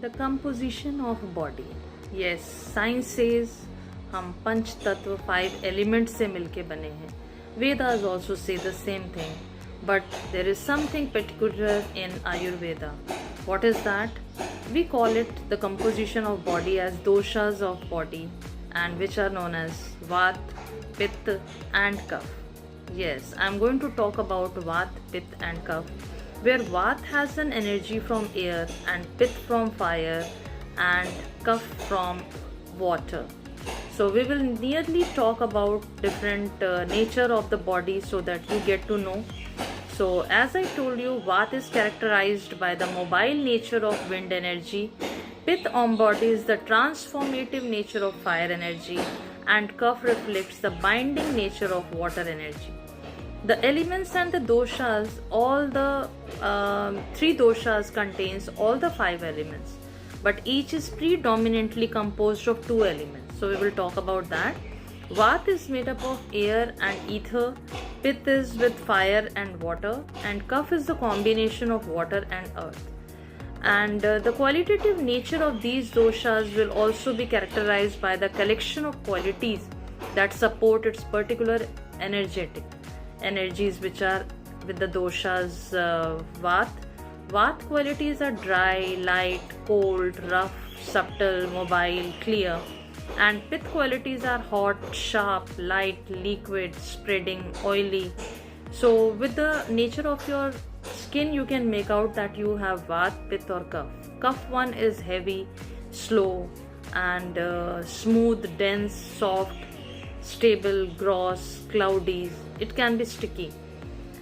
The composition of body. Yes, science says हम पंच तत्व 5 elements से मिलके बने हैं. Vedas also say the same thing, but there is something particular in Ayurveda. What is that? We call it the composition of body as doshas of body, and which are known as Vata, Pitta and Kapha. Yes, I am going to talk about Vata, Pitta and Kapha, where Vata has an energy from air and Pitta from fire and Kapha from water. So we will nearly talk about different nature of the body so that you get to know. So as I told you, Vata is characterized by the mobile nature of wind energy, Pitta embodies the transformative nature of fire energy, and Kapha reflects the binding nature of water energy. The elements and the doshas, all the 3 doshas contains all the 5 elements, but each is predominantly composed of 2 elements. So we will talk about that. Vata is made up of air and ether, Pitta is with fire and water, and Kapha is the combination of water and earth. And the qualitative nature of these doshas will also be characterized by the collection of qualities that support its particular energetic energies, which are with the doshas Vata. Vata qualities are dry, light, cold, rough, subtle, mobile, clear, and Pitta qualities are hot, sharp, light, liquid, spreading, oily. So with the nature of your skin, you can make out that you have Vata, Pitta or Kapha. Kapha one is heavy, slow, and smooth, dense, soft, stable, gross, cloudy. It can be sticky.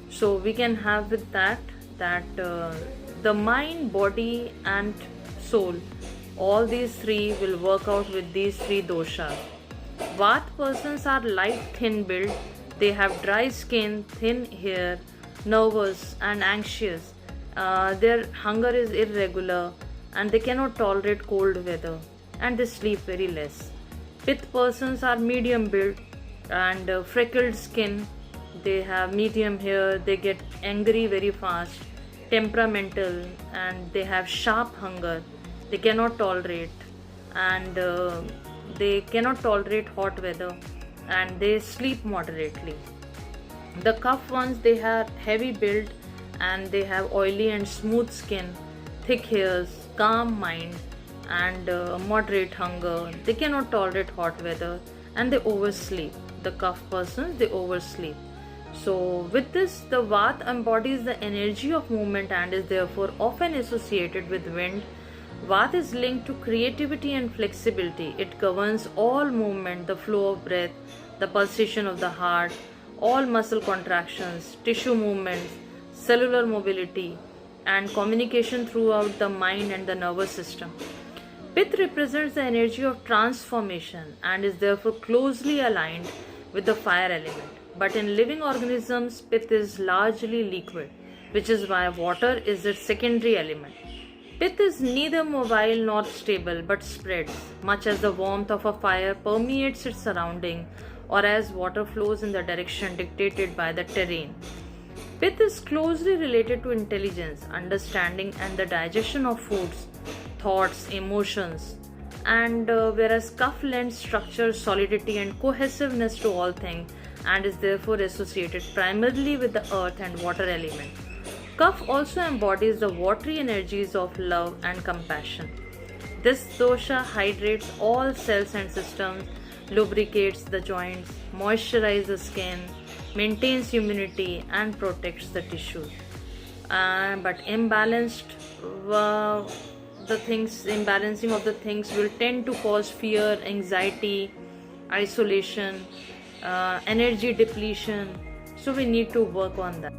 So we can have with that the mind, body and soul, all these 3 will work out with these 3 doshas. Vata persons are light, thin build. They have dry skin, thin hair, nervous and anxious. Their hunger is irregular and they cannot tolerate cold weather, and they sleep very less. Pitta persons are medium build and freckled skin. They have medium hair, they get angry very fast, temperamental, and they have sharp hunger. They cannot tolerate hot weather, and they sleep moderately. The Kapha ones, they have heavy build and they have oily and smooth skin, thick hairs, calm mind, and moderate hunger. They cannot tolerate hot weather and they oversleep. The Kapha persons, they oversleep. So with this, the Vata embodies the energy of movement and is therefore often associated with wind. Vata is linked to creativity and flexibility. It governs all movement, the flow of breath, the pulsation of the heart, all muscle contractions, tissue movements, cellular mobility, and communication throughout the mind and the nervous system. Pitta represents the energy of transformation and is therefore closely aligned with the fire element. But in living organisms, Pitta is largely liquid, which is why water is its secondary element. Pitta is neither mobile nor stable but spreads, much as the warmth of a fire permeates its surrounding or as water flows in the direction dictated by the terrain. Pitta is closely related to intelligence, understanding, and the digestion of foods, thoughts, emotions, and whereas Kapha lends structure, solidity, and cohesiveness to all things and is therefore associated primarily with the earth and water element. Kapha also embodies the watery energies of love and compassion. This dosha hydrates all cells and systems, lubricates the joints, moisturizes the skin, maintains immunity, and protects the tissues. But imbalancing of the things will tend to cause fear, anxiety, isolation, energy depletion. So we need to work on that.